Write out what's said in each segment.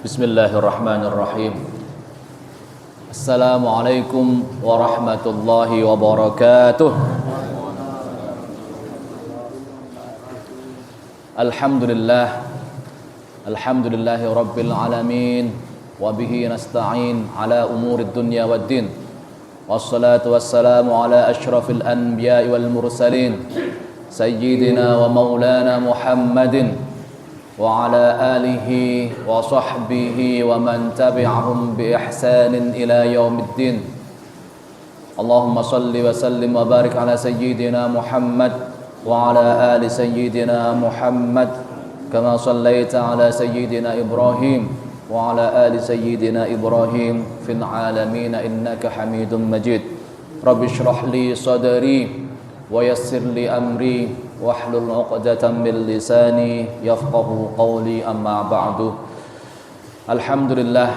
Bismillahirrahmanirrahim. Assalamualaikum warahmatullahi wabarakatuh. Alhamdulillahi rabbil alamin, wa bihi nasta'in ala umurid dunya waddin. Wassalatu wassalamu ala asyrafil anbiya'i wal mursalin, sayyidina wa maulana Muhammadin wa ala alihi wa sahbihi wa man tabi'ahum bi ihsanin ila yaumiddin. Allahumma salli wa sallim wa barik ala sayyidina Muhammad wa ala ali sayyidina Muhammad kama sallaita ala sayyidina Ibrahim wa ala ali sayyidina Ibrahim fil alamin innaka Hamidum Majid. Rabbi shrah li sadri wa yassir li amri wahlul 'uqdatam min lisani yafqahu qawli, amma ba'du. Alhamdulillah,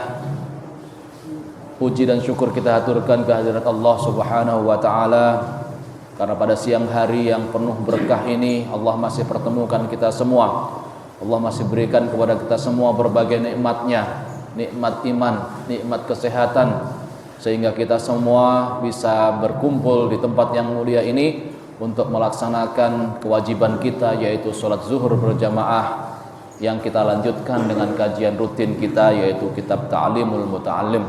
puji dan syukur kita haturkan kehadirat Allah Subhanahu wa taala, karena pada siang hari yang penuh berkah ini Allah masih pertemukan kita semua. Allah masih berikan kepada kita semua berbagai nikmatnya, nikmat iman, nikmat kesehatan, sehingga kita semua bisa berkumpul di tempat yang mulia ini untuk melaksanakan kewajiban kita, yaitu sholat zuhur berjamaah, yang kita lanjutkan dengan kajian rutin kita, yaitu kitab Ta'limul Muta'allim.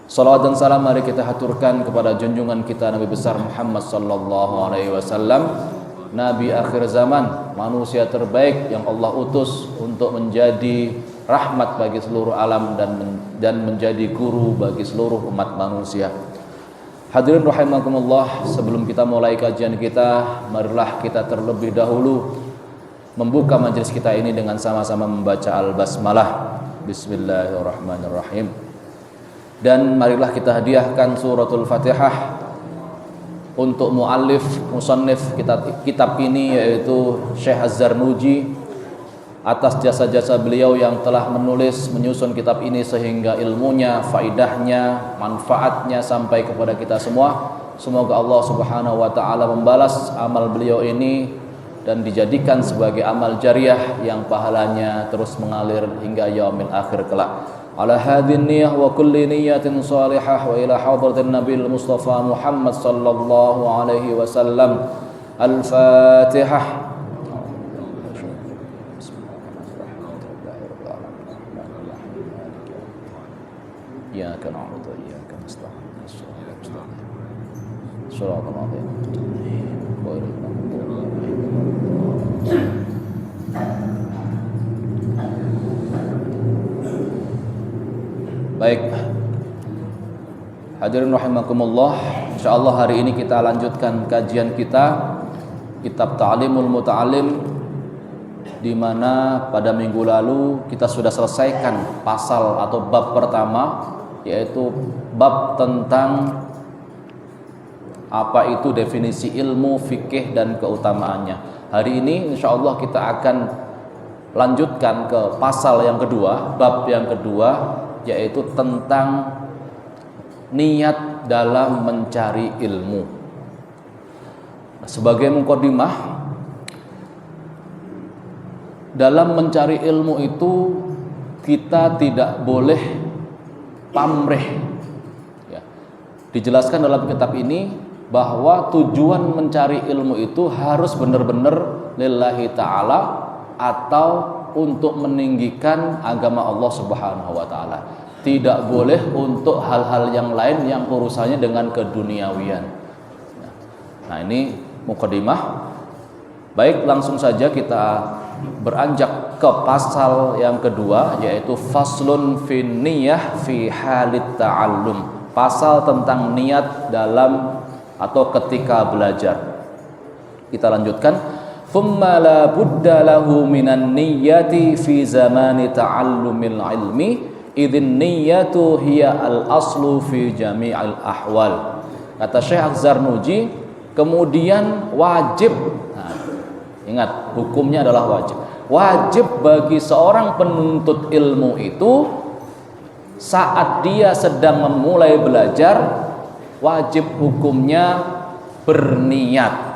Salawat dan salam mari kita haturkan kepada junjungan kita Nabi besar Muhammad sallallahu alaihi wasallam, Nabi akhir zaman, manusia terbaik yang Allah utus untuk menjadi rahmat bagi seluruh alam dan menjadi guru bagi seluruh umat manusia. Hadirin rahimakumullah, sebelum kita mulai kajian kita, marilah kita terlebih dahulu membuka majelis kita ini dengan sama-sama membaca Al-Basmalah. Bismillahirrahmanirrahim. Dan marilah kita hadiahkan suratul Fatihah untuk muallif, musannif kitab ini, yaitu Syekh Az-Zarnuji, atas jasa-jasa beliau yang telah menyusun kitab ini sehingga ilmunya, faidahnya, manfaatnya sampai kepada kita semua. Semoga Allah Subhanahu wa taala membalas amal beliau ini dan dijadikan sebagai amal jariah yang pahalanya terus mengalir hingga yaumil akhir kelak. Ala hadin niyah wa kulli niyatin salihah wa ila hadratin Nabil Mustafa Muhammad sallallahu alaihi wasallam. Al-Fatihah. Iyyaka na'budu wa iyyaka nasta'in. Shiratal ladzina ghairil maghdubi 'alaihim. Baik, hadirin rahimakumullah, insyaallah hari ini kita lanjutkan kajian kita kitab Ta'limul Muta'allim, di mana pada minggu lalu kita sudah selesaikan pasal atau bab pertama, yaitu bab tentang apa itu definisi ilmu, fikih dan keutamaannya. Hari ini insyaallah kita akan lanjutkan ke pasal yang kedua, bab yang kedua, yaitu tentang niat dalam mencari ilmu. Sebagai mukadimah, dalam mencari ilmu itu kita tidak boleh pamrih. Ya. Dijelaskan dalam kitab ini bahwa tujuan mencari ilmu itu harus benar-benar lillahi ta'ala atau untuk meninggikan agama Allah Subhanahu wa taala. Tidak boleh untuk hal-hal yang lain yang urusannya dengan keduniawian. Nah, ini mukadimah. Baik, langsung saja kita beranjak ke pasal yang kedua, yaitu faslun fin niyah fi halit ta'allum. Pasal tentang niat dalam atau ketika belajar. Kita lanjutkan. Thumma la budda lahu minan niyyati fi zamani ta'allumil ilmi idzin niyyatu hiya al-aslu fi jami'il ahwal. Kata Syekh Az-Zarnuji, kemudian wajib, nah, ingat hukumnya adalah wajib. Wajib bagi seorang penuntut ilmu itu saat dia sedang memulai belajar, wajib hukumnya berniat.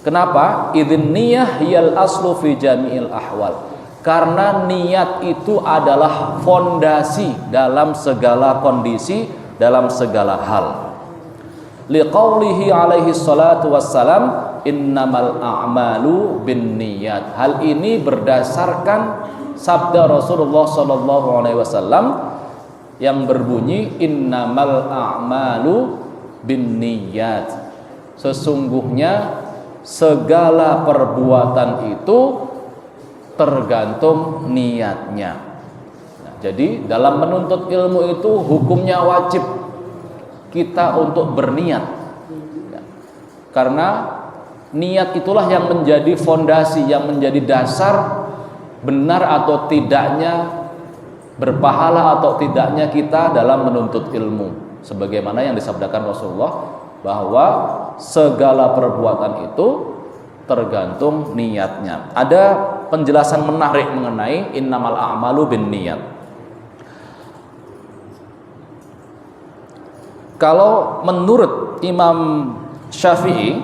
Kenapa? Idzin niyah hiyal aslu fi jami'il ahwal. Karena niat itu adalah fondasi dalam segala kondisi, dalam segala hal. Liqaulihi alaihi salatu wassalam, innamal a'malu binniyat. Hal ini berdasarkan sabda Rasulullah sallallahu alaihi wasallam yang berbunyi, innamal a'malu binniyat. Sesungguhnya segala perbuatan itu tergantung niatnya. Nah, jadi dalam menuntut ilmu itu hukumnya wajib kita untuk berniat, karena niat itulah yang menjadi fondasi, yang menjadi dasar benar atau tidaknya, berpahala atau tidaknya kita dalam menuntut ilmu. Sebagaimana yang disabdakan Rasulullah bahwa segala perbuatan itu tergantung niatnya. Ada penjelasan menarik mengenai innamal a'malu binniyat. Kalau menurut Imam Syafi'i,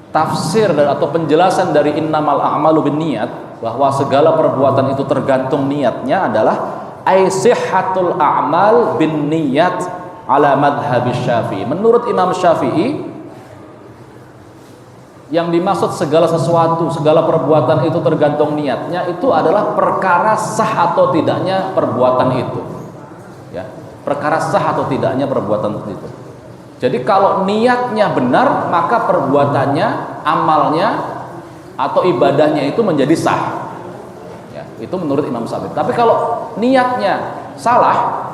tafsir atau penjelasan dari innamal a'malu binniyat, bahwa segala perbuatan itu tergantung niatnya, adalah ai sihhatul a'mal binniyat ala madhhab Syafi'i. Menurut Imam Syafi'i, yang dimaksud segala sesuatu, segala perbuatan itu tergantung niatnya, itu adalah perkara sah atau tidaknya perbuatan itu, ya, perkara sah atau tidaknya perbuatan itu. Jadi kalau niatnya benar, maka perbuatannya, amalnya atau ibadahnya itu menjadi sah, ya, itu menurut Imam Syafi'i. Tapi kalau niatnya salah,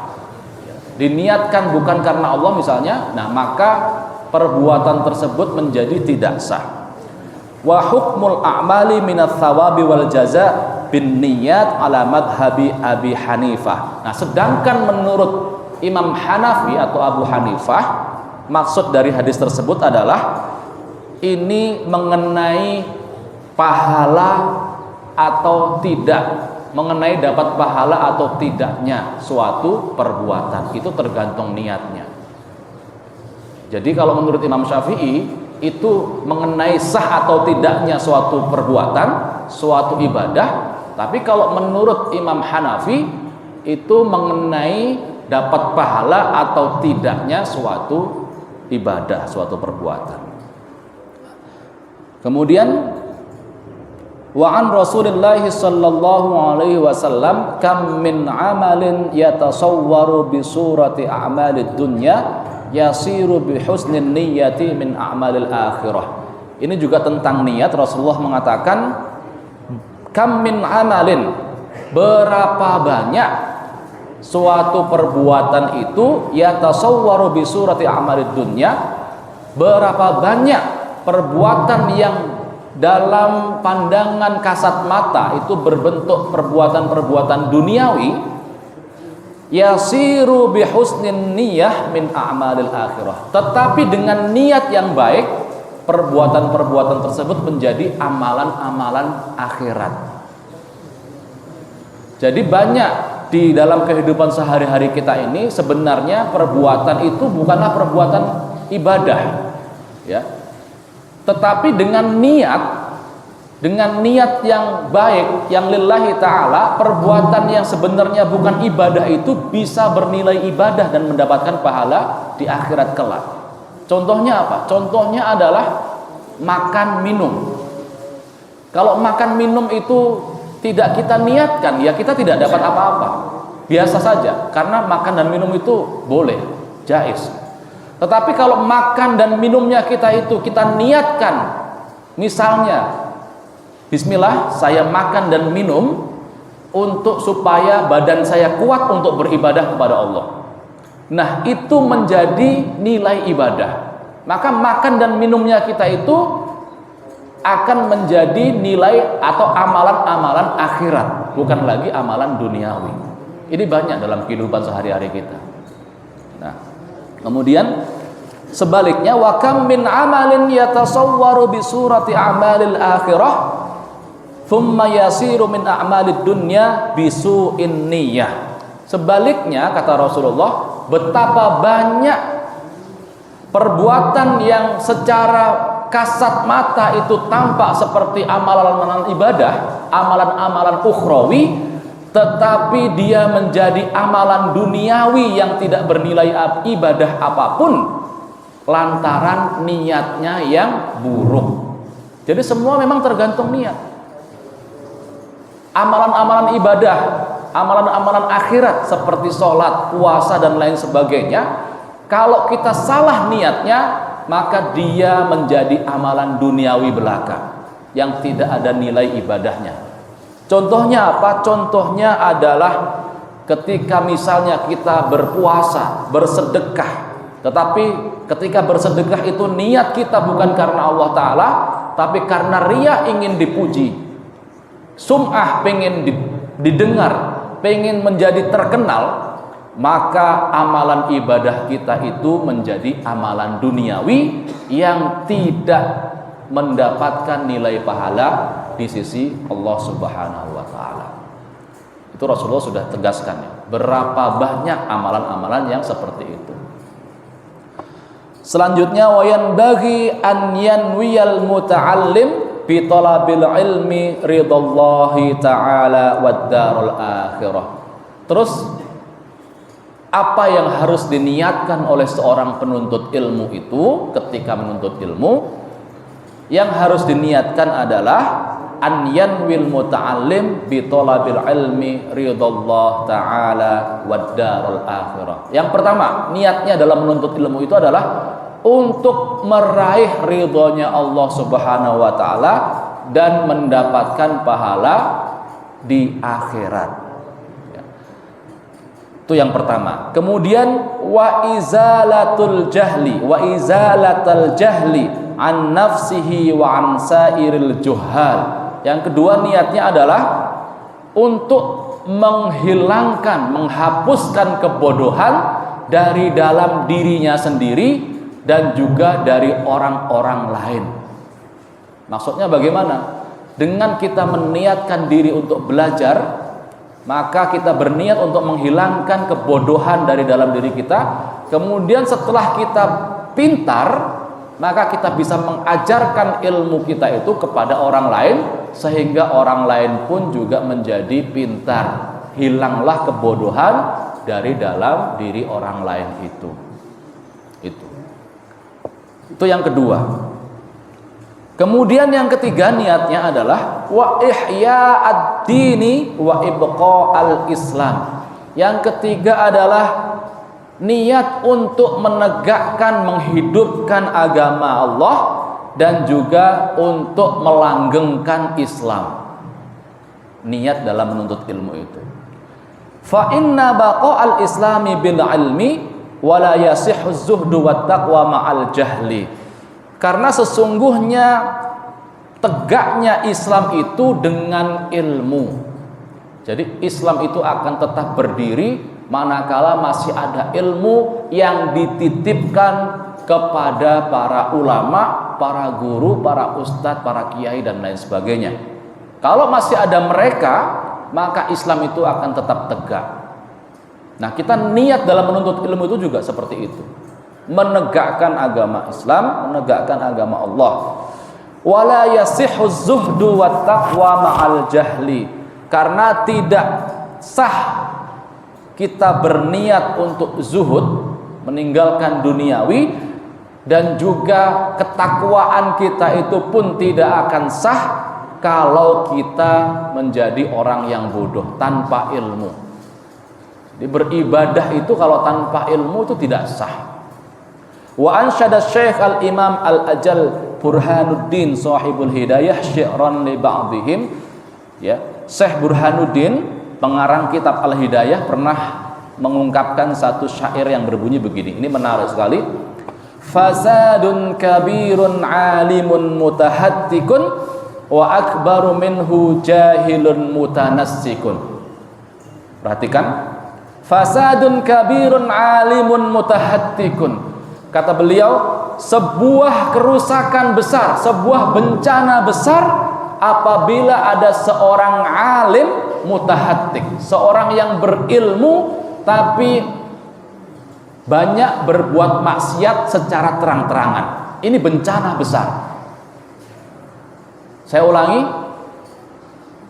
diniatkan bukan karena Allah misalnya, nah maka perbuatan tersebut menjadi tidak sah. Wa hukmul a'mali minats thawabi wal jaza bin niyat ala madhhabi Abi Hanifah. Nah, sedangkan menurut Imam Hanafi atau Abu Hanifah, maksud dari hadis tersebut adalah ini mengenai pahala atau tidak, mengenai dapat pahala atau tidaknya suatu perbuatan, itu tergantung niatnya. Jadi kalau menurut Imam Syafi'i, itu mengenai sah atau tidaknya suatu perbuatan, suatu ibadah. Tapi kalau menurut Imam Hanafi, itu mengenai dapat pahala atau tidaknya suatu ibadah, suatu perbuatan. Kemudian wa an Rasulillah sallallahu alaihi wasallam kam min amalin yatasawwaru bi surati a'malid dunya yasiru bi husnin niyyati min a'malil akhirah. Ini juga tentang niat. Rasulullah mengatakan, kam min amalin, berapa banyak suatu perbuatan itu, yatasawwaru bi surati a'malid dunya, berapa banyak perbuatan yang dalam pandangan kasat mata itu berbentuk perbuatan-perbuatan duniawi, yasiru bihusnin niyah min a'malil akhirah, tetapi dengan niat yang baik perbuatan-perbuatan tersebut menjadi amalan-amalan akhirat. Jadi banyak di dalam kehidupan sehari-hari kita ini sebenarnya perbuatan itu bukanlah perbuatan ibadah, ya, tetapi dengan niat yang baik, yang lillahi ta'ala, perbuatan yang sebenarnya bukan ibadah itu bisa bernilai ibadah dan mendapatkan pahala di akhirat kelak. Contohnya apa? Contohnya adalah makan minum. Kalau makan minum itu tidak kita niatkan, ya kita tidak dapat apa-apa, biasa saja, karena makan dan minum itu boleh, jaiz. Tetapi kalau makan dan minumnya kita niatkan, misalnya bismillah, saya makan dan minum untuk supaya badan saya kuat untuk beribadah kepada Allah. Nah, itu menjadi nilai ibadah. Maka makan dan minumnya kita itu akan menjadi nilai atau amalan-amalan akhirat, bukan lagi amalan duniawi. Ini banyak dalam kehidupan sehari-hari kita. Nah, kemudian sebaliknya, wa kam min amalin yatasawwaru bi surati a'malil akhirah thumma yasiru min a'malid dunya bisu'in niyyah. Sebaliknya, kata Rasulullah, betapa banyak perbuatan yang secara kasat mata itu tampak seperti amalan-amalan ibadah, amalan-amalan ukhrawi, tetapi dia menjadi amalan duniawi yang tidak bernilai ibadah apapun lantaran niatnya yang buruk. Jadi semua memang tergantung niat. Amalan-amalan ibadah, amalan-amalan akhirat seperti sholat, puasa dan lain sebagainya, kalau kita salah niatnya, maka dia menjadi amalan duniawi belaka yang tidak ada nilai ibadahnya. Contohnya apa? Contohnya adalah ketika misalnya kita berpuasa, bersedekah, tetapi ketika bersedekah itu niat kita bukan karena Allah Ta'ala, tapi karena riya, ingin dipuji, sum'ah, pengen didengar, pengen menjadi terkenal, maka amalan ibadah kita itu menjadi amalan duniawi yang tidak mendapatkan nilai pahala di sisi Allah Subhanahu wa Ta'ala. Itu Rasulullah sudah tegaskan ya. Berapa banyak amalan-amalan yang seperti itu. Selanjutnya, wa yanbaghi an yanwiyal muta'allim bi talabil ilmi ridallahi ta'ala wad darul akhirah. Terus apa yang harus diniatkan oleh seorang penuntut ilmu itu ketika menuntut ilmu? Yang harus diniatkan adalah an yanwil muta'allim bi talabil ilmi ridallah ta'ala wad darul akhirah. Yang pertama, niatnya dalam menuntut ilmu itu adalah untuk meraih ridhonya Allah Subhanahu wa Ta'ala dan mendapatkan pahala di akhirat. Itu yang pertama. Kemudian wa izalatul jahli an nafsihi wa an sairil juhal. Yang kedua, niatnya adalah untuk menghilangkan, menghapuskan kebodohan dari dalam dirinya sendiri dan juga dari orang-orang lain. Maksudnya bagaimana? Dengan kita meniatkan diri untuk belajar, maka kita berniat untuk menghilangkan kebodohan dari dalam diri kita. Kemudian setelah kita pintar, maka kita bisa mengajarkan ilmu kita itu kepada orang lain, sehingga orang lain pun juga menjadi pintar. Hilanglah kebodohan dari dalam diri orang lain itu. Itu yang kedua. Kemudian yang ketiga, niatnya adalah wa ihya ad-dini wa ibqa'al Islam. Yang ketiga adalah niat untuk menegakkan, menghidupkan agama Allah dan juga untuk melanggengkan Islam. Niat dalam menuntut ilmu itu. Fa inna baqa'al islami bil ilmi wa la yasihhu zuhdu wat taqwa ma'al jahli. Karena sesungguhnya tegaknya Islam itu dengan ilmu. Jadi Islam itu akan tetap berdiri manakala masih ada ilmu yang dititipkan kepada para ulama, para guru, para ustadz, para kiai dan lain sebagainya. Kalau masih ada mereka, maka Islam itu akan tetap tegak. Nah, kita niat dalam menuntut ilmu itu juga seperti itu. Menegakkan agama Islam, menegakkan agama Allah. Wala yasihhu zuhdu wat taqwa ma'al jahli. Karena tidak sah kita berniat untuk zuhud, meninggalkan duniawi, dan juga ketakwaan kita itu pun tidak akan sah kalau kita menjadi orang yang bodoh tanpa ilmu. Jadi beribadah itu kalau tanpa ilmu itu tidak sah. Wa ansyada Syekh al-Imam al-Ajal Burhanuddin sahibul hidayah syi'ran li ba'dihim, ya, Syekh Burhanuddin pengarang kitab Al-Hidayah pernah mengungkapkan satu syair yang berbunyi begini. Ini menarik sekali. Fasadun kabirun alimun mutahattikun wa akbaru minhu jahilun mutanassikun. Perhatikan. Fasadun kabirun alimun mutahattikun. Kata beliau, sebuah kerusakan besar, sebuah bencana besar apabila ada seorang alim mutahattik, seorang yang berilmu tapi banyak berbuat maksiat secara terang-terangan. Ini bencana besar. Saya ulangi,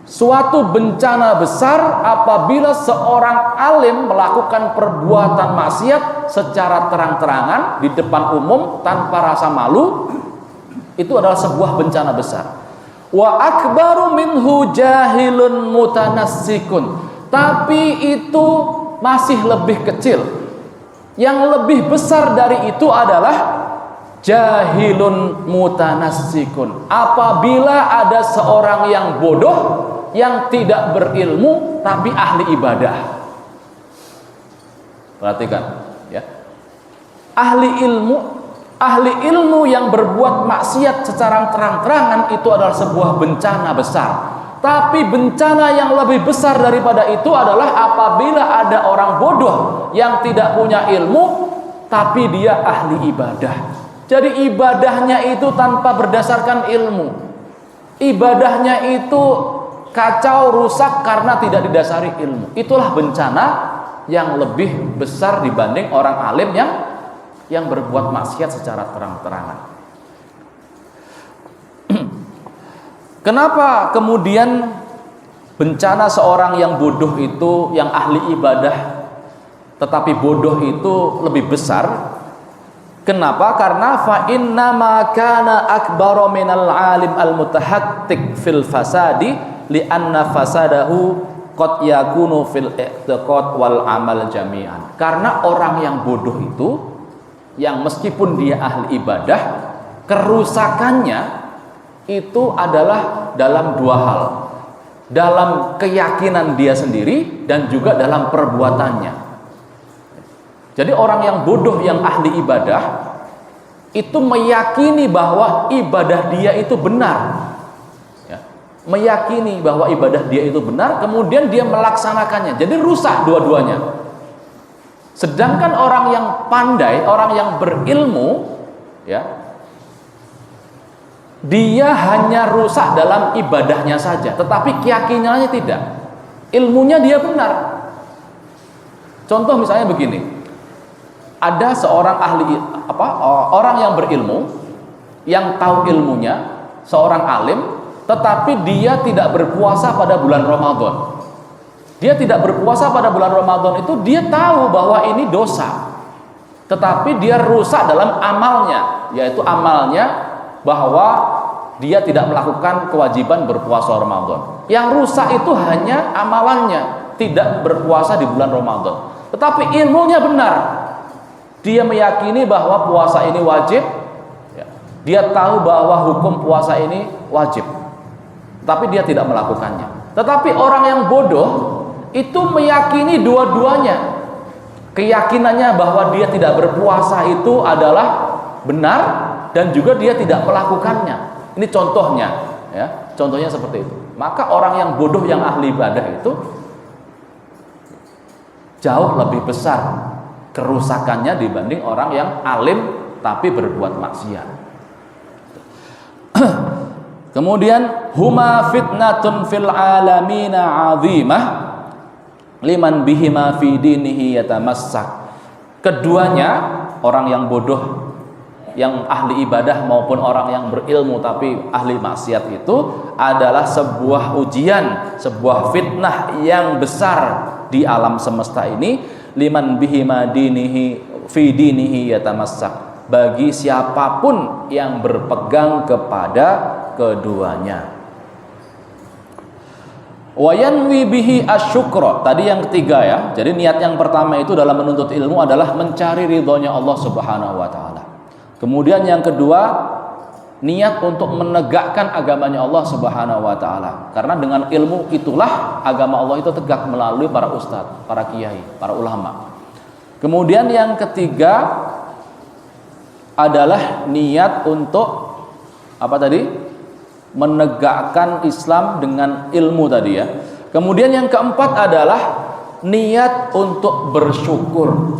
suatu bencana besar apabila seorang alim melakukan perbuatan maksiat secara terang-terangan di depan umum tanpa rasa malu, itu adalah sebuah bencana besar. Wa akbaru minhu jahilun mutanassikun, tapi itu masih lebih kecil. Yang lebih besar dari itu adalah jahilun mutanassikun, apabila ada seorang yang bodoh yang tidak berilmu tapi ahli ibadah. Perhatikan ya. Ahli ilmu yang berbuat maksiat secara terang-terangan itu adalah sebuah bencana besar. Tapi bencana yang lebih besar daripada itu adalah apabila ada orang bodoh yang tidak punya ilmu tapi dia ahli ibadah. Jadi ibadahnya itu tanpa berdasarkan ilmu. Ibadahnya itu kacau, rusak karena tidak didasari ilmu. Itulah bencana yang lebih besar dibanding orang alim yang berbuat maksiat secara terang-terangan. Kenapa kemudian bencana seorang yang bodoh itu, yang ahli ibadah tetapi bodoh itu lebih besar? Kenapa? Karena fa inna ma kana akbaru minal alim al mutahattik fil fasadi li anna fasadahu qad yakunu fil i'tiqad wal amal jami'an. Karena orang yang bodoh itu, yang meskipun dia ahli ibadah, kerusakannya itu adalah dalam dua hal, dalam keyakinan dia sendiri dan juga dalam perbuatannya. Jadi orang yang bodoh yang ahli ibadah itu meyakini bahwa ibadah dia itu benar ya, meyakini bahwa ibadah dia itu benar, kemudian dia melaksanakannya, jadi rusak dua-duanya. Sedangkan orang yang pandai, orang yang berilmu ya, dia hanya rusak dalam ibadahnya saja, tetapi keyakinannya tidak. Ilmunya dia benar. Contoh misalnya begini, ada seorang orang yang berilmu, yang tahu ilmunya, seorang alim, tetapi dia tidak berpuasa pada bulan Ramadan. Dia tidak berpuasa pada bulan Ramadan itu, dia tahu bahwa ini dosa, tetapi dia rusak dalam amalnya, yaitu amalnya bahwa dia tidak melakukan kewajiban berpuasa Ramadan. Yang rusak itu hanya amalannya, tidak berpuasa di bulan Ramadan. Tetapi ilmunya benar. Dia meyakini bahwa puasa ini wajib, dia tahu bahwa hukum puasa ini wajib, tapi dia tidak melakukannya. Tetapi orang yang bodoh itu meyakini dua-duanya. Keyakinannya bahwa dia tidak berpuasa itu adalah benar, dan juga dia tidak melakukannya. Ini contohnya ya, contohnya seperti itu. Maka orang yang bodoh yang ahli ibadah itu jauh lebih besar kerusakannya dibanding orang yang alim tapi berbuat maksiat. Kemudian huma fitnatun fil alamina 'azimah liman bihima fi dinihi yatamassak. Keduanya, orang yang bodoh yang ahli ibadah maupun orang yang berilmu tapi ahli maksiat, itu adalah sebuah ujian, sebuah fitnah yang besar di alam semesta ini. Liman bihima dinihi fi dinihi yatamassak, bagi siapapun yang berpegang kepada keduanya. Wa yanwi bihi asyukra, tadi yang ketiga ya. Jadi niat yang pertama itu dalam menuntut ilmu adalah mencari ridhonya Allah Subhanahu wa taala. Kemudian yang kedua, niat untuk menegakkan agamanya Allah Subhanahu wa taala. Karena dengan ilmu itulah agama Allah itu tegak melalui para ustadz, para kiai, para ulama. Kemudian yang ketiga adalah niat untuk apa tadi? Menegakkan Islam dengan ilmu tadi ya. Kemudian yang keempat adalah niat untuk bersyukur.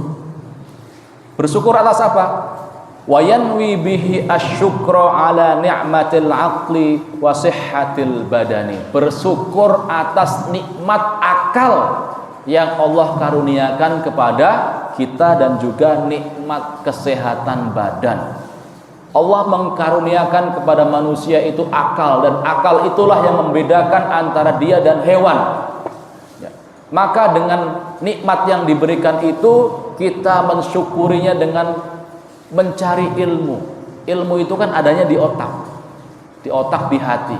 Bersyukur atas apa? Wa yanwi bihi asyukra ala ni'matil aqli wa sihhatil badani. Bersyukur atas nikmat akal yang Allah karuniakan kepada kita dan juga nikmat kesehatan badan. Allah mengkaruniakan kepada manusia itu akal, dan akal itulah yang membedakan antara dia dan hewan. Ya. Maka dengan nikmat yang diberikan itu, kita mensyukurinya dengan mencari ilmu. Ilmu itu kan adanya di otak, di hati.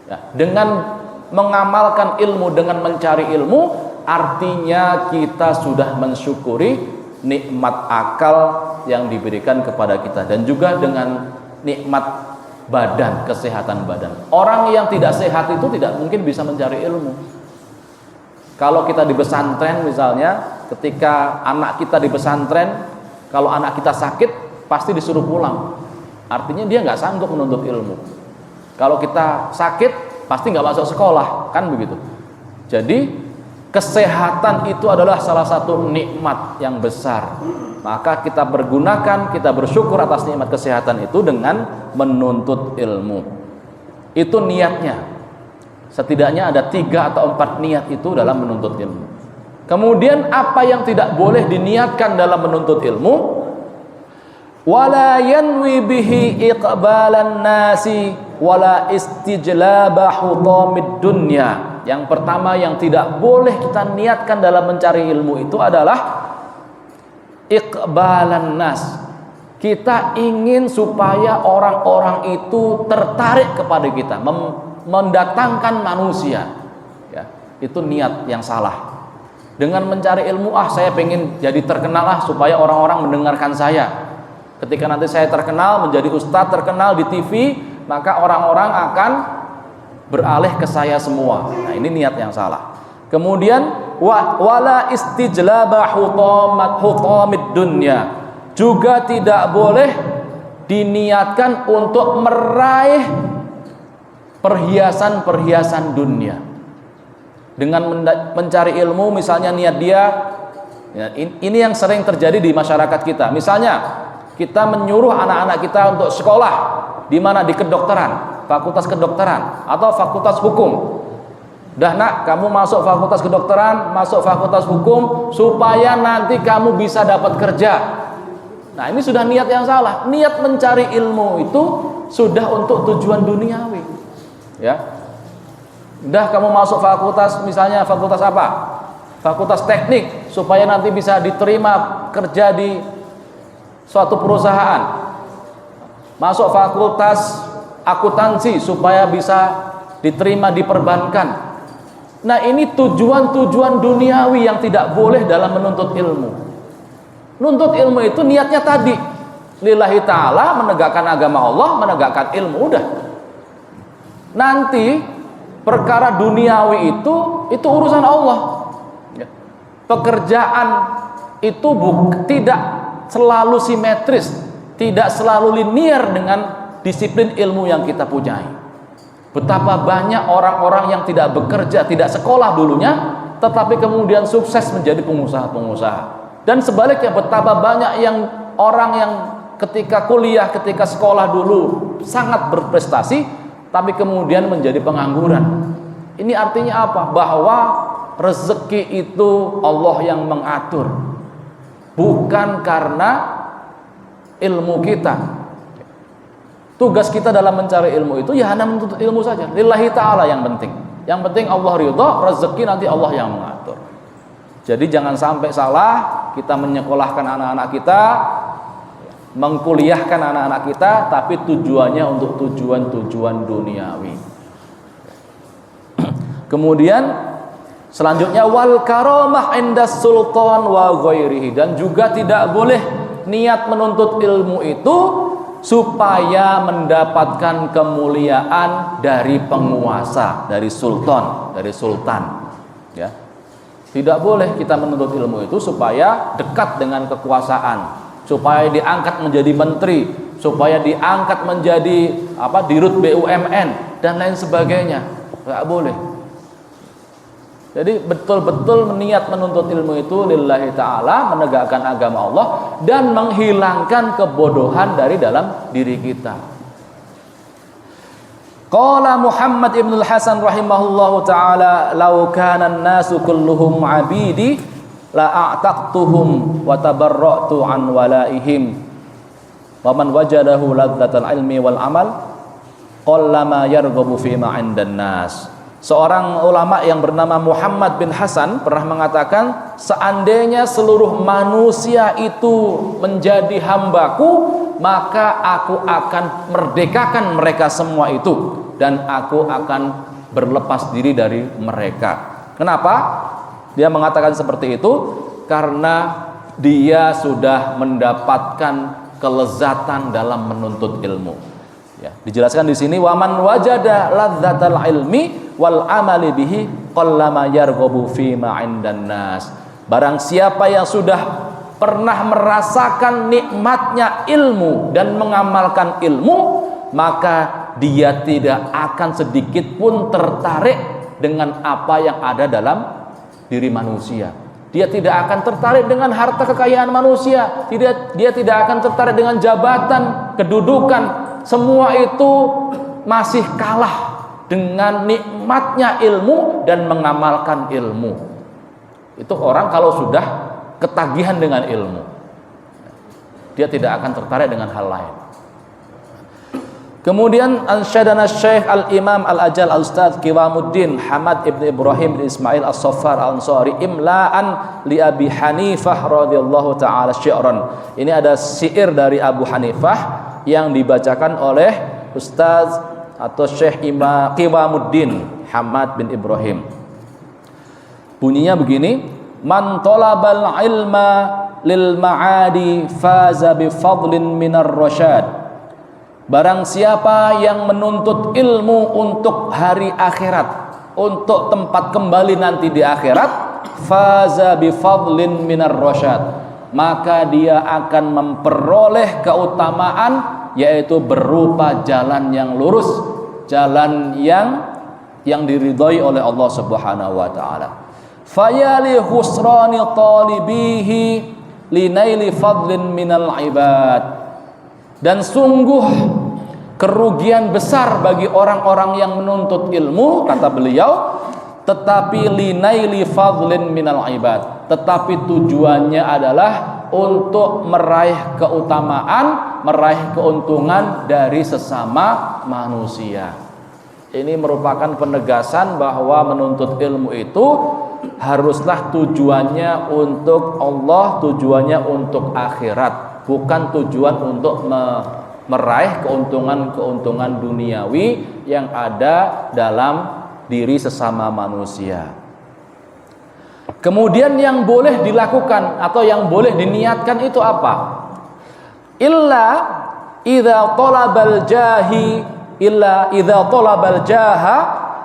Ya. Dengan mengamalkan ilmu, dengan mencari ilmu, artinya kita sudah mensyukuri nikmat akal yang diberikan kepada kita, dan juga dengan nikmat badan, kesehatan badan. Orang yang tidak sehat itu tidak mungkin bisa mencari ilmu. Kalau kita di pesantren misalnya, ketika anak kita di pesantren, kalau anak kita sakit pasti disuruh pulang. Artinya dia nggak sanggup menuntut ilmu. Kalau kita sakit pasti nggak masuk sekolah, kan begitu. Jadi kesehatan itu adalah salah satu nikmat yang besar. Maka kita bersyukur atas nikmat kesehatan itu dengan menuntut ilmu. Itu niatnya. Setidaknya ada 3 atau 4 niat itu dalam menuntut ilmu. Kemudian apa yang tidak boleh diniatkan dalam menuntut ilmu? Wala yanwi bihi iqbalan nasi wala istijlaba hutamid dunya. Yang pertama yang tidak boleh kita niatkan dalam mencari ilmu itu adalah iqbalan nas. Kita ingin supaya orang-orang itu tertarik kepada kita, mendatangkan manusia. Ya, itu niat yang salah. Dengan mencari ilmu, saya pengen jadi terkenal supaya orang-orang mendengarkan saya. Ketika nanti saya terkenal, menjadi ustadz terkenal di TV, maka orang-orang akan beralih ke saya semua. Nah, ini niat yang salah. Kemudian wala istijlaba hutamid dunya, juga tidak boleh diniatkan untuk meraih perhiasan-perhiasan dunia. Dengan mencari ilmu, misalnya niat dia, ya, ini yang sering terjadi di masyarakat kita. Misalnya kita menyuruh anak-anak kita untuk sekolah di mana, di kedokteran, fakultas kedokteran atau fakultas hukum. Dah nak, kamu masuk fakultas kedokteran, masuk fakultas hukum supaya nanti kamu bisa dapat kerja. Nah, ini sudah niat yang salah. Niat mencari ilmu itu sudah untuk tujuan duniawi. Ya. Dah kamu masuk fakultas, misalnya fakultas apa? Fakultas teknik supaya nanti bisa diterima kerja di suatu perusahaan. Masuk fakultas akuntansi supaya bisa diterima di perbankan. Nah, ini tujuan-tujuan duniawi yang tidak boleh dalam menuntut ilmu. Menuntut ilmu itu niatnya tadi, lillahi ta'ala, menegakkan agama Allah, menegakkan ilmu, udah. Nanti perkara duniawi itu urusan Allah. Pekerjaan itu tidak selalu simetris, tidak selalu linier dengan disiplin ilmu yang kita punyai. Betapa banyak orang-orang yang tidak bekerja, tidak sekolah dulunya, tetapi kemudian sukses menjadi pengusaha-pengusaha. Dan sebaliknya, betapa banyak orang yang ketika kuliah, ketika sekolah dulu sangat berprestasi, tapi kemudian menjadi pengangguran. Ini artinya apa? Bahwa rezeki itu Allah yang mengatur, bukan karena ilmu kita. Tugas kita dalam mencari ilmu itu ya hanya menuntut ilmu saja, lillahi ta'ala yang penting. Yang penting Allah ridha, rezeki nanti Allah yang mengatur. Jadi jangan sampai salah kita menyekolahkan anak-anak kita, mengkuliahkan anak-anak kita, tapi tujuannya untuk tujuan-tujuan duniawi. Kemudian selanjutnya wal karamah indas sultan wa ghairihi, dan juga tidak boleh niat menuntut ilmu itu supaya mendapatkan kemuliaan dari penguasa, dari sultan, ya. Tidak boleh kita menuntut ilmu itu supaya dekat dengan kekuasaan, supaya diangkat menjadi menteri, supaya diangkat menjadi dirut BUMN dan lain sebagainya. Enggak boleh. Jadi betul-betul niat menuntut ilmu itu lillahi ta'ala, menegakkan agama Allah dan menghilangkan kebodohan dari dalam diri kita. Qala Muhammad ibn al-Hasan rahimahullahu ta'ala, law kana an-nasu kulluhum 'abidi la a'taqtuhum wa tabarra'tu an walaihim. Wa man wajadahu ladzatal ilmi wal amal qallama yarghabu fi ma 'indan nas. Seorang ulama yang bernama Muhammad bin Hasan pernah mengatakan, seandainya seluruh manusia itu menjadi hambaku, maka aku akan merdekakan mereka semua itu, dan aku akan berlepas diri dari mereka. Kenapa dia mengatakan seperti itu? Karena dia sudah mendapatkan kelezatan dalam menuntut ilmu. Ya, dijelaskan di sini, waman wajada ladzatal ilmi wal amali bihi qallama yarghabu fi ma 'indan nas. Barang siapa yang sudah pernah merasakan nikmatnya ilmu dan mengamalkan ilmu, maka dia tidak akan sedikit pun tertarik dengan apa yang ada dalam diri manusia. Dia tidak akan tertarik dengan harta kekayaan manusia. Dia tidak akan tertarik dengan jabatan, kedudukan. Semua itu masih kalah dengan nikmatnya ilmu dan mengamalkan ilmu. Itu orang kalau sudah ketagihan dengan ilmu, dia tidak akan tertarik dengan hal lain. Kemudian ansyadana Syekh Al-Imam Al-Ajal Al-Ustadz Qiwamuddin Hamad Ibn Ibrahim bin Ismail As-Saffar Al-Ansari imla'an li Abi Hanifah radhiyallahu ta'ala syi'ran. Ini ada syair dari Abu Hanifah yang dibacakan oleh Ustadz atau Syekh Qiwamuddin Hamad bin Ibrahim. Bunyinya begini: man talabal ilma lil ma'adi faza bi fadlin minar rasyad. Barang siapa yang menuntut ilmu untuk hari akhirat, untuk tempat kembali nanti di akhirat, faza bi fadlin minar rasyad, maka dia akan memperoleh keutamaan, yaitu berupa jalan yang lurus, jalan yang diridhai oleh Allah Subhanahu wa taala. Fayali husrani talibihi linaili fadlin minal ibad. Dan sungguh kerugian besar bagi orang-orang yang menuntut ilmu, kata beliau, tetapi linaili fadlin minal ibad, tetapi tujuannya adalah untuk meraih keutamaan, meraih keuntungan dari sesama manusia. Ini merupakan penegasan bahwa menuntut ilmu itu haruslah tujuannya untuk Allah, tujuannya untuk akhirat, bukan tujuan untuk meraih keuntungan-keuntungan duniawi yang ada dalam diri sesama manusia. Kemudian yang boleh dilakukan atau yang boleh diniatkan itu apa? Illa idza talabal jaha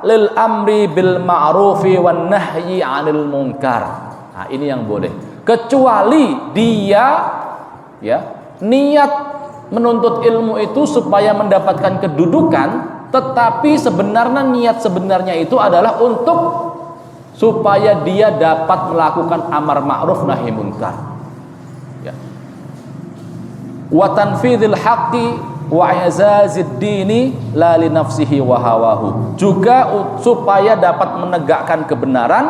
lil amri bil ma'rufi wan nahyi 'anil munkar. Nah, ini yang boleh. Kecuali dia niat menuntut ilmu itu supaya mendapatkan kedudukan, tetapi niat sebenarnya itu adalah untuk supaya dia dapat melakukan amar ma'ruf nahi munkar, wa tanfidhil haqqi wa i'zazid dini la li nafsihi wa hawahu, juga supaya dapat menegakkan kebenaran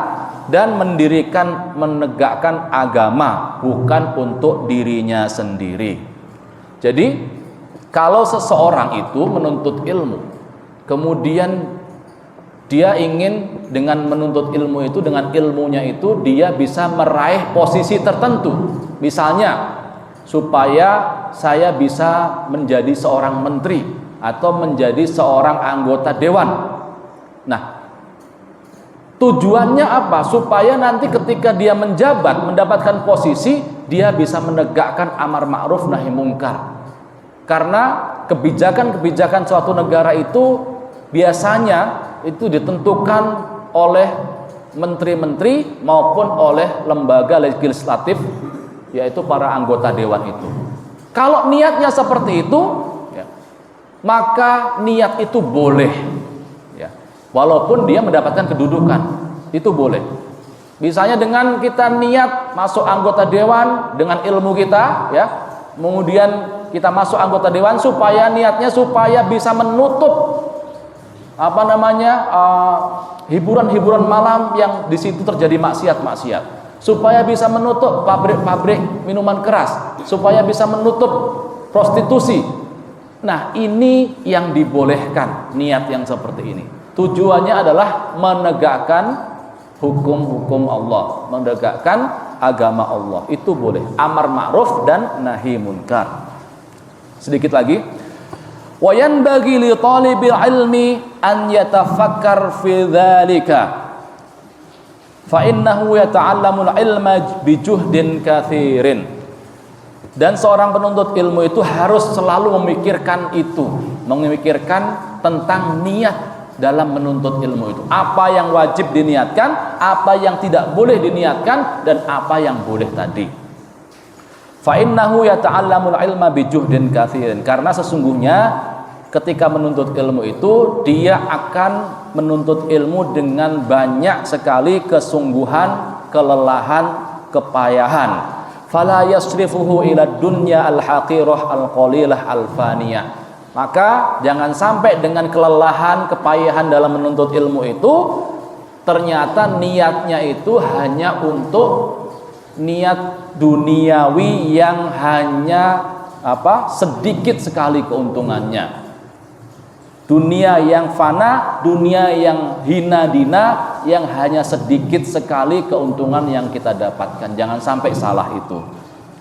dan menegakkan agama, bukan untuk dirinya sendiri. Jadi kalau seseorang itu menuntut ilmu, kemudian dia ingin dengan menuntut ilmu itu, dengan ilmunya itu dia bisa meraih posisi tertentu. Misalnya supaya saya bisa menjadi seorang menteri atau menjadi seorang anggota dewan. Nah, tujuannya apa? Supaya nanti ketika dia menjabat, mendapatkan posisi, dia bisa menegakkan amar ma'ruf nahi mungkar. Karena kebijakan-kebijakan suatu negara itu biasanya itu ditentukan oleh menteri-menteri maupun oleh lembaga legislatif, yaitu para anggota dewan itu. Kalau niatnya seperti itu, maka niat itu boleh, walaupun dia mendapatkan kedudukan, itu boleh. Misalnya dengan kita niat masuk anggota dewan dengan ilmu kita, kemudian kita masuk anggota dewan supaya niatnya supaya bisa menutup hiburan-hiburan malam yang di situ terjadi maksiat-maksiat, supaya bisa menutup pabrik-pabrik minuman keras, supaya bisa menutup prostitusi. Nah, ini yang dibolehkan, niat yang seperti ini. Tujuannya adalah menegakkan hukum-hukum Allah, menegakkan agama Allah. Itu boleh. Amar ma'ruf dan nahi munkar. Sedikit lagi. Wa yanbaghi li talibil ilmi an yatafakkar fi dzalika. Fa innahu yata'allamul ilma bijuhdin katsirin. Dan seorang penuntut ilmu itu harus selalu memikirkan itu, memikirkan tentang niat dalam menuntut ilmu itu. Apa yang wajib diniatkan, apa yang tidak boleh diniatkan, dan apa yang boleh tadi. Fa innahu yata'allamul ilma bijuhdin katsirin. Karena sesungguhnya ketika menuntut ilmu itu dia akan menuntut ilmu dengan banyak sekali kesungguhan, kelelahan, kepayahan. Fala yasrifuhu ila dunya al-haqirah al-qalilah al-faniyah. Maka jangan sampai dengan kelelahan, kepayahan dalam menuntut ilmu itu ternyata niatnya itu hanya untuk niat duniawi yang hanya sedikit sekali keuntungannya. Dunia yang fana, dunia yang hina dina, yang hanya sedikit sekali keuntungan yang kita dapatkan. Jangan sampai salah itu.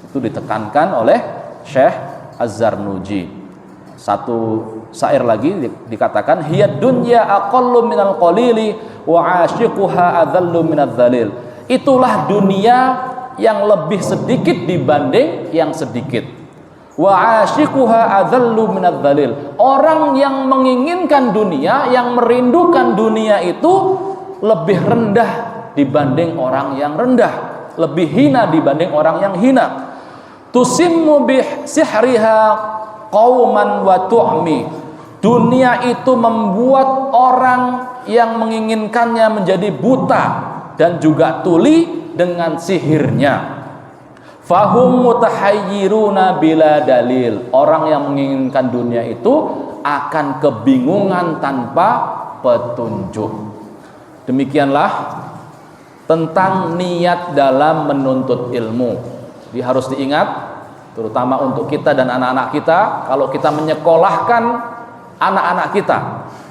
Itu ditekankan oleh Syekh Az-Zarnuji. Satu syair lagi dikatakan, hiyad dunya aqallu minal qalili wa 'ashiquha adzallu minadz dzalil. Itulah dunia yang lebih sedikit dibanding yang sedikit. Wa 'ashiquha adzallu minadz dzalil. Orang yang menginginkan dunia, yang merindukan dunia itu lebih rendah dibanding orang yang rendah, lebih hina dibanding orang yang hina. Tusimmu bi sihriha qauman wa tu'mi. Dunia itu membuat orang yang menginginkannya menjadi buta dan juga tuli dengan sihirnya. Fahum mutahayyiruna bila dalil. Orang yang menginginkan dunia itu akan kebingungan tanpa petunjuk. Demikianlah tentang niat dalam menuntut ilmu. Jadi harus diingat, terutama untuk kita dan anak-anak kita, kalau kita menyekolahkan anak-anak kita,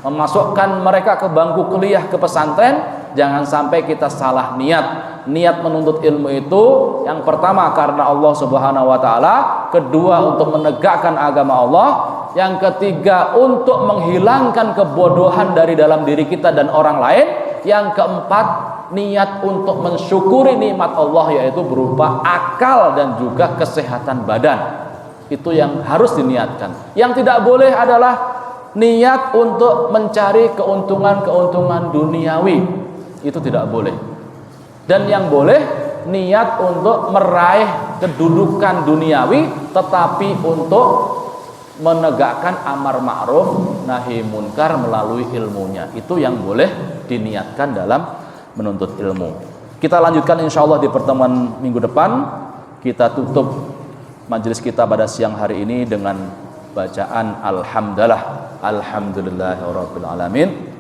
memasukkan mereka ke bangku kuliah, ke pesantren, jangan sampai kita salah niat. Niat menuntut ilmu itu yang pertama karena Allah Subhanahu wa taala, kedua untuk menegakkan agama Allah, yang ketiga untuk menghilangkan kebodohan dari dalam diri kita dan orang lain, yang keempat niat untuk mensyukuri nikmat Allah, yaitu berupa akal dan juga kesehatan badan. Itu yang harus diniatkan. Yang tidak boleh adalah niat untuk mencari keuntungan-keuntungan duniawi. Itu tidak boleh. Dan yang boleh niat untuk meraih kedudukan duniawi, tetapi untuk menegakkan amar ma'ruf nahi munkar melalui ilmunya. Itu yang boleh diniatkan dalam menuntut ilmu. Kita lanjutkan insyaallah di pertemuan minggu depan. Kita tutup majelis kita pada siang hari ini dengan bacaan alhamdulillahirabbil alamin.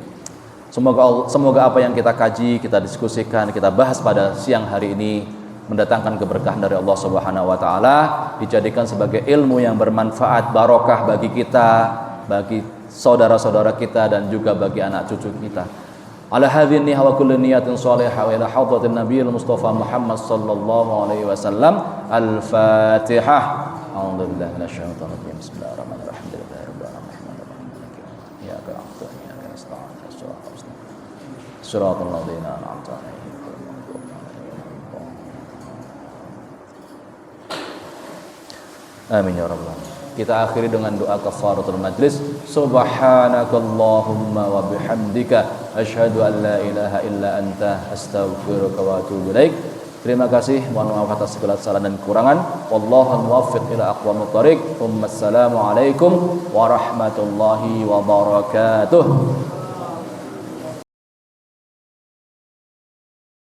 Semoga apa yang kita kaji, kita diskusikan, kita bahas pada siang hari ini mendatangkan keberkahan dari Allah Subhanahu wa taala, dijadikan sebagai ilmu yang bermanfaat, barokah bagi kita, bagi saudara-saudara kita dan juga bagi anak cucu kita. Ala hadhihi wa kullu niyatin shalihah wa ila hadratin nabiyil mustafa Muhammad sallallahu alaihi wasallam. Al-Fatihah. A'udzu billahi minasyaitonir rajim. Bismillahirrahmanirrahim. Iyyaka na'budu wa iyyaka nasta'in. Shiratal ladzina an'amta 'alaihim. Amin ya rabbal alamin. Kita akhiri dengan doa kafaratul majlis. Subhanakallahumma wa bihamdika asyhadu an la ilaha illa anta astaghfiruka wa atubu ilaik. Terima kasih, mohon maaf atas segala kesalahan dan kekurangan. Wallahu muwaffiq ila aqwamit thoriq. Wassalamu alaikum warahmatullahi wabarakatuh.